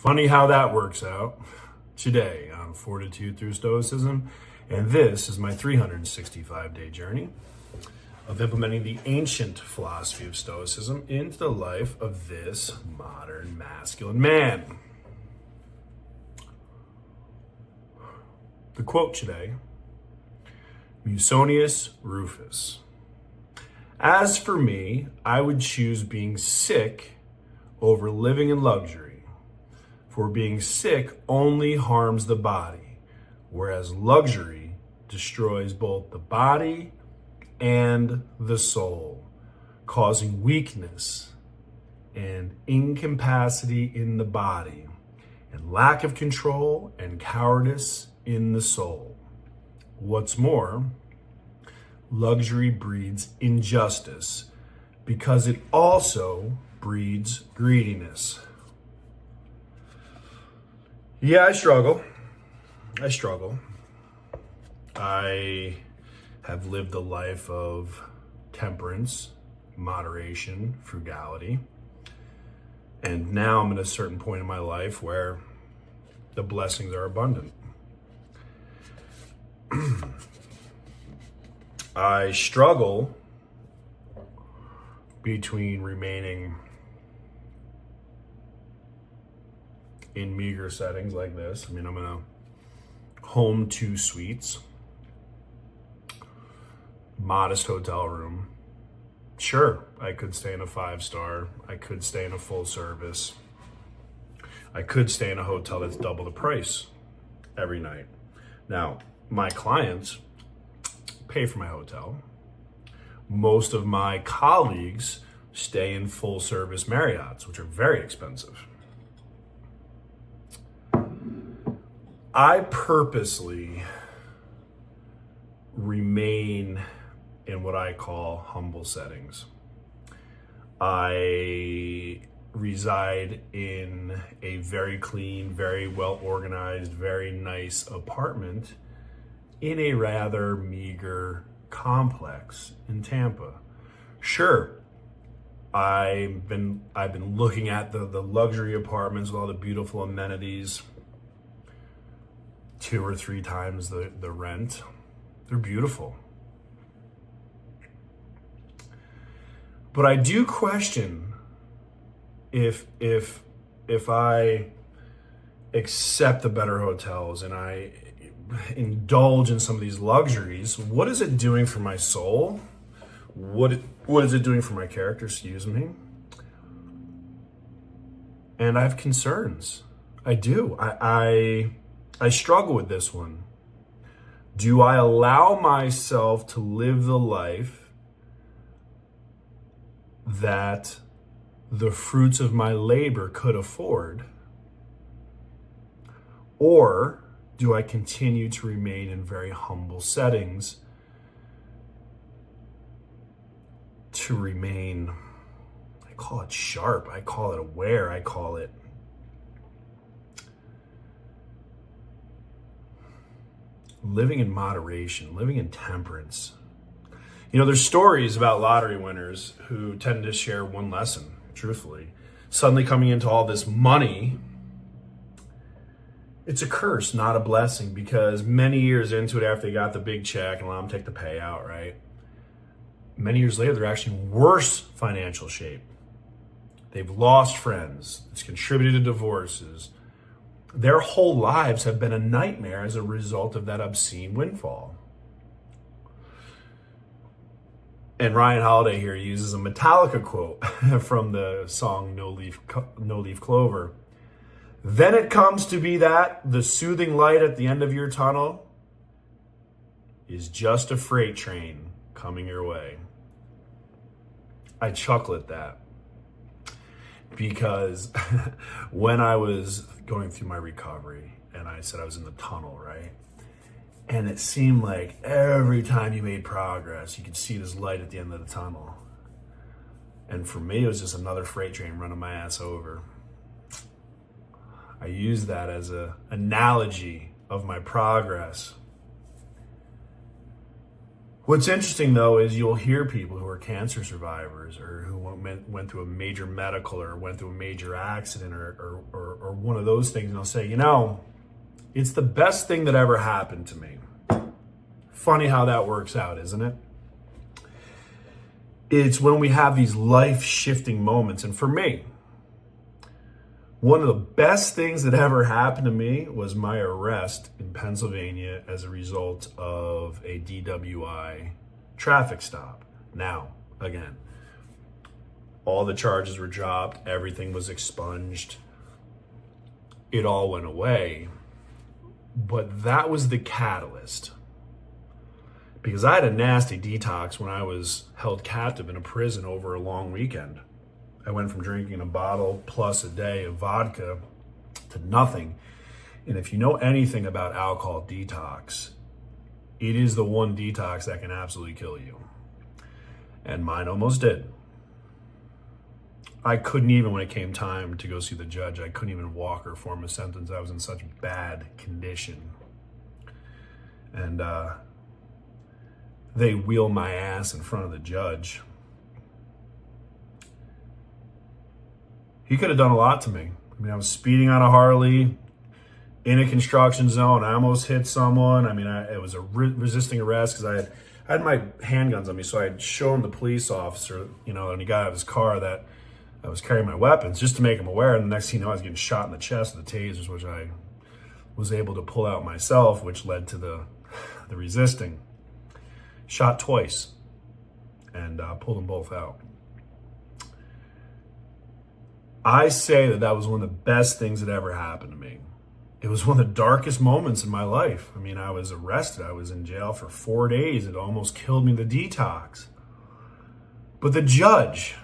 Funny how that works out. Today on Fortitude through Stoicism, and this is my 365-day journey of implementing the ancient philosophy of Stoicism into the life of this modern masculine man. The quote today, Musonius Rufus. As for me, I would choose being sick over living in luxury, for being sick only harms the body, whereas luxury destroys both the body and the soul, causing weakness and incapacity in the body, and lack of control and cowardice in the soul. What's more, luxury breeds injustice because it also breeds greediness. Yeah, I struggle. I have lived a life of temperance, moderation, frugality. And now I'm at a certain point in my life where the blessings are abundant. I struggle between remaining in meager settings like this. I mean, I'm in a home 2 suites, modest hotel room. Sure, I could stay in a 5-star. I could stay in a full service. I could stay in a hotel that's double the price every night. Now, my clients pay for my hotel. Most of my colleagues stay in full service Marriotts, which are very expensive. I purposely remain in what I call humble settings. I reside in a very clean, very well organized, very nice apartment in a rather meager complex in Tampa. Sure, I've been looking at the luxury apartments with all the beautiful amenities 2 or 3 times the rent. They're beautiful. But I do question if I accept the better hotels and I indulge in some of these luxuries, what is it doing for my soul? What is it doing for my character? Excuse me. And I have concerns. I do. I struggle with this one. Do I allow myself to live the life that the fruits of my labor could afford? Or do I continue to remain in very humble settings to remain, I call it sharp, I call it aware, I call it living in moderation, living in temperance. You know, there's stories about lottery winners who tend to share one lesson, truthfully. Suddenly coming into all this money, it's a curse, not a blessing, because many years into it, after they got the big check and let them take the payout, right? Many years later, they're actually in worse financial shape. They've lost friends. It's contributed to divorces. Their whole lives have been a nightmare as a result of that obscene windfall. And Ryan Holiday here uses a Metallica quote from the song No Leaf Clover. Then it comes to be that the soothing light at the end of your tunnel is just a freight train coming your way. I chuckle at that because when I was going through my recovery and I said I was in the tunnel, right? And it seemed like every time you made progress, you could see this light at the end of the tunnel. And for me, it was just another freight train running my ass over. I use that as an analogy of my progress. What's interesting though is you'll hear people who are cancer survivors or who went through a major medical or went through a major accident or one of those things, and they'll say, it's the best thing that ever happened to me. Funny how that works out, isn't it? It's when we have these life-shifting moments. And for me, one of the best things that ever happened to me was my arrest in Pennsylvania as a result of a DWI traffic stop. Now, again, all the charges were dropped, everything was expunged, it all went away. But that was the catalyst. Because I had a nasty detox when I was held captive in a prison over a long weekend. I went from drinking a bottle plus a day of vodka to nothing. And if you know anything about alcohol detox, it is the one detox that can absolutely kill you. And mine almost did. I couldn't even, when it came time to go see the judge, I couldn't even walk or form a sentence. I was in such bad condition. And they wheel my ass in front of the judge. He could have done a lot to me. I mean, I was speeding on a Harley in a construction zone. I almost hit someone. I mean, it was a resisting arrest because I had my handguns on me. So I had shown the police officer, and he got out of his car that I was carrying my weapons just to make him aware. And the next thing you know, I was getting shot in the chest with the tasers, which I was able to pull out myself, which led to the resisting. Shot twice and pulled them both out. I say that was one of the best things that ever happened to me. It was one of the darkest moments in my life. I mean, I was arrested. I was in jail for 4 days. It almost killed me, the detox. But the judge,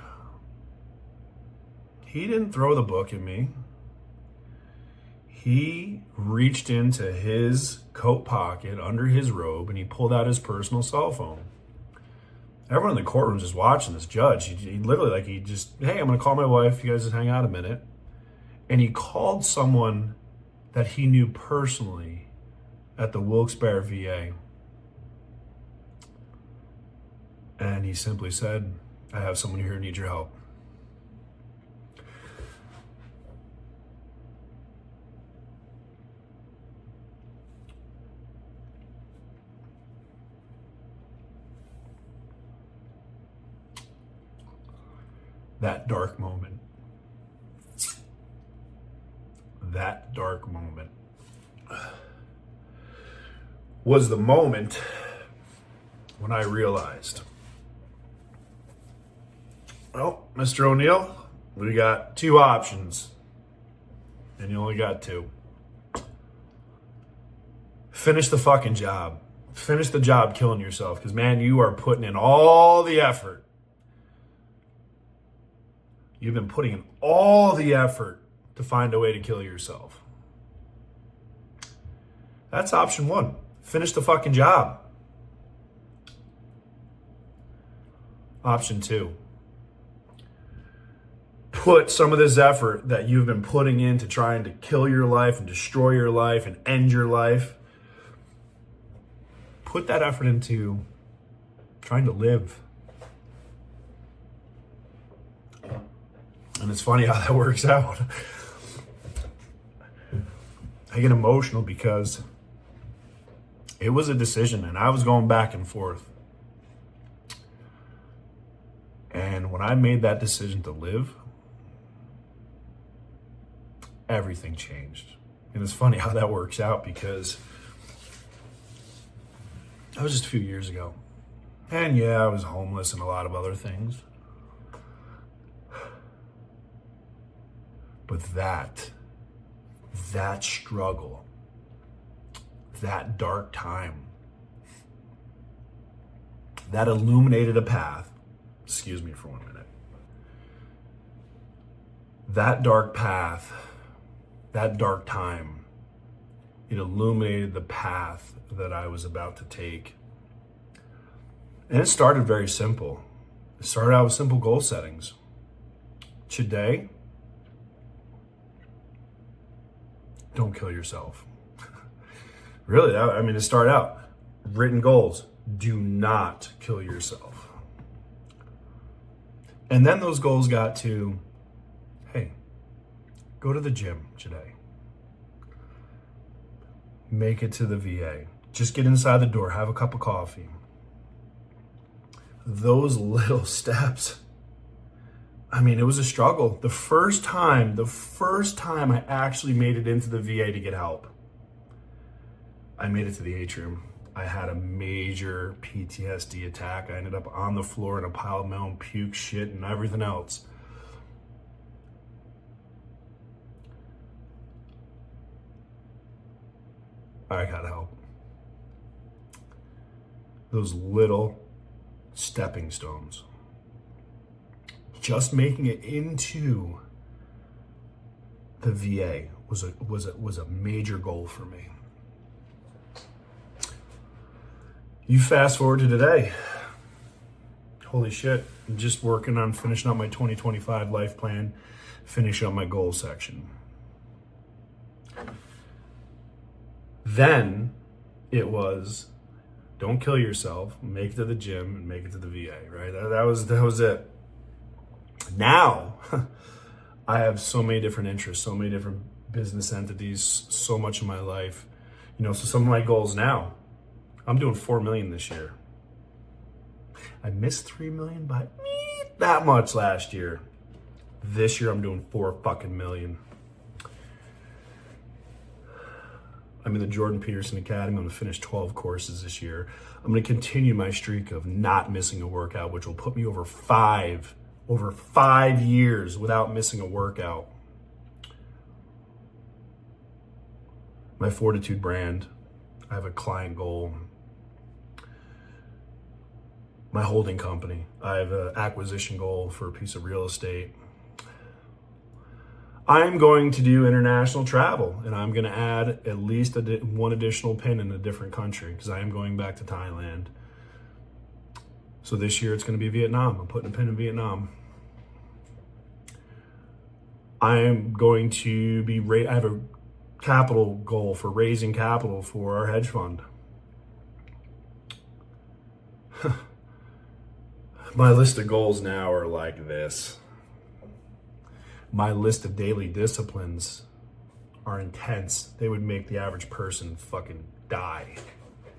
he didn't throw the book at me. He reached into his coat pocket under his robe and he pulled out his personal cell phone. Everyone in the courtroom was just watching this judge. He literally, hey, I'm going to call my wife. You guys just hang out a minute. And he called someone that he knew personally at the Wilkes-Barre VA. And he simply said, I have someone here who needs your help. That dark moment was the moment when I realized, well, Mr. O'Neill, we got two options, and you only got two. Finish the fucking job. Finish the job killing yourself, because, man, you are putting in all the effort. You've been putting in all the effort to find a way to kill yourself. That's option one. Finish the fucking job. Option two. Put some of this effort that you've been putting into trying to kill your life and destroy your life and end your life. Put that effort into trying to live. And it's funny how that works out. I get emotional because it was a decision and I was going back and forth. And when I made that decision to live, everything changed. And it's funny how that works out because that was just a few years ago. And yeah, I was homeless and a lot of other things. But that struggle, that dark time, that illuminated a path. Excuse me for 1 minute. That dark path, that dark time, it illuminated the path that I was about to take. And it started very simple. It started out with simple goal settings. Today, don't kill yourself. Really, it started out written goals. Do not kill yourself. And then those goals got to, hey, go to the gym today. Make it to the VA. Just get inside the door, have a cup of coffee. Those little steps. I mean, it was a struggle. The first time I actually made it into the VA to get help, I made it to the atrium. I had a major PTSD attack. I ended up on the floor in a pile of my own puke, shit, and everything else. I got help. Those little stepping stones. Just making it into the VA was a major goal for me. You fast forward to today. Holy shit. I'm just working on finishing up my 2025 life plan, finishing up my goals section. Then it was, don't kill yourself, make it to the gym and make it to the VA, right? That was it. Now, I have so many different interests, so many different business entities, so much in my life. So some of my goals now, I'm doing 4 million this year. I missed 3 million by that much last year. This year I'm doing 4 fucking million. I'm in the Jordan Peterson Academy. I'm gonna finish 12 courses this year. I'm gonna continue my streak of not missing a workout, which will put me over 5 years without missing a workout. My Fortitude brand, I have a client goal. My holding company, I have an acquisition goal for a piece of real estate. I'm going to do international travel, and I'm going to add at least one additional pin in a different country because I am going back to Thailand. So this year it's going to be Vietnam. I'm putting a pin in Vietnam. I am going to I have a capital goal for raising capital for our hedge fund. My list of goals now are like this. My list of daily disciplines are intense. They would make the average person fucking die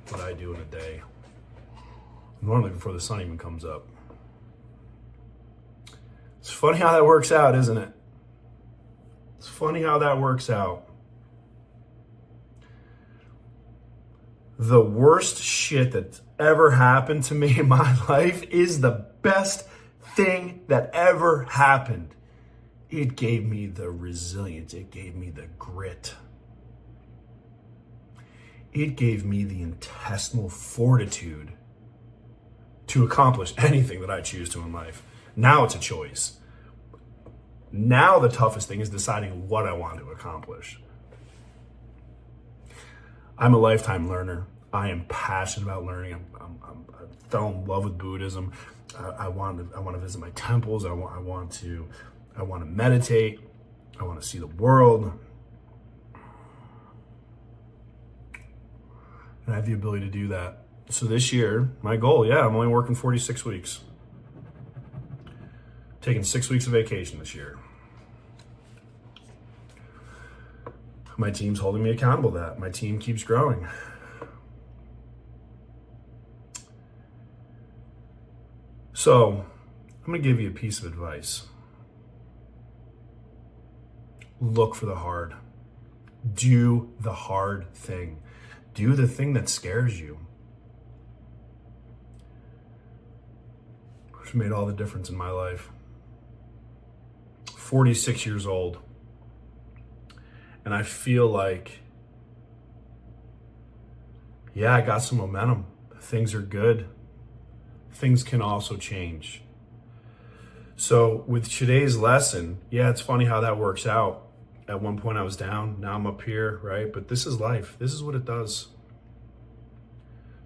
what I do in a day. Normally before the sun even comes up. It's funny how that works out, isn't it? It's funny how that works out. The worst shit that's ever happened to me in my life is the best thing that ever happened. It gave me the resilience. It gave me the grit. It gave me the intestinal fortitude to accomplish anything that I choose to in life. Now it's a choice. Now the toughest thing is deciding what I want to accomplish. I'm a lifetime learner. I am passionate about learning. I fell in love with Buddhism. I want to visit my temples. I want to meditate. I want to see the world. And I have the ability to do that. So this year, my goal, I'm only working 46 weeks. Taking 6 weeks of vacation this year. My team's holding me accountable to that. My team keeps growing. So, I'm going to give you a piece of advice. Look for the hard. Do the hard thing. Do the thing that scares you. Which made all the difference in my life. 46 years old. And I feel like, I got some momentum. Things are good. Things can also change. So with today's lesson, it's funny how that works out. At one point I was down, now I'm up here, right? But this is life. This is what it does.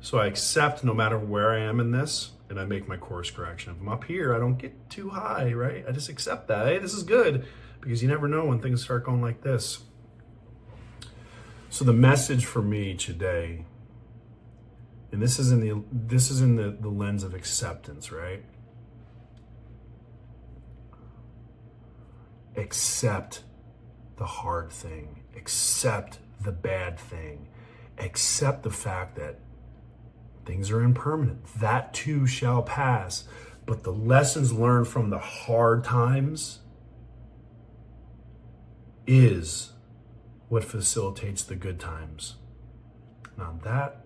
So I accept no matter where I am in this, and I make my course correction. If I'm up here, I don't get too high, right? I just accept that. Hey, this is good, because you never know when things start going like this. So the message for me today And this is in the lens of acceptance, right? Accept the hard thing. Accept the bad thing. Accept the fact that things are impermanent. That too shall pass. But the lessons learned from the hard times is what facilitates the good times. And on that,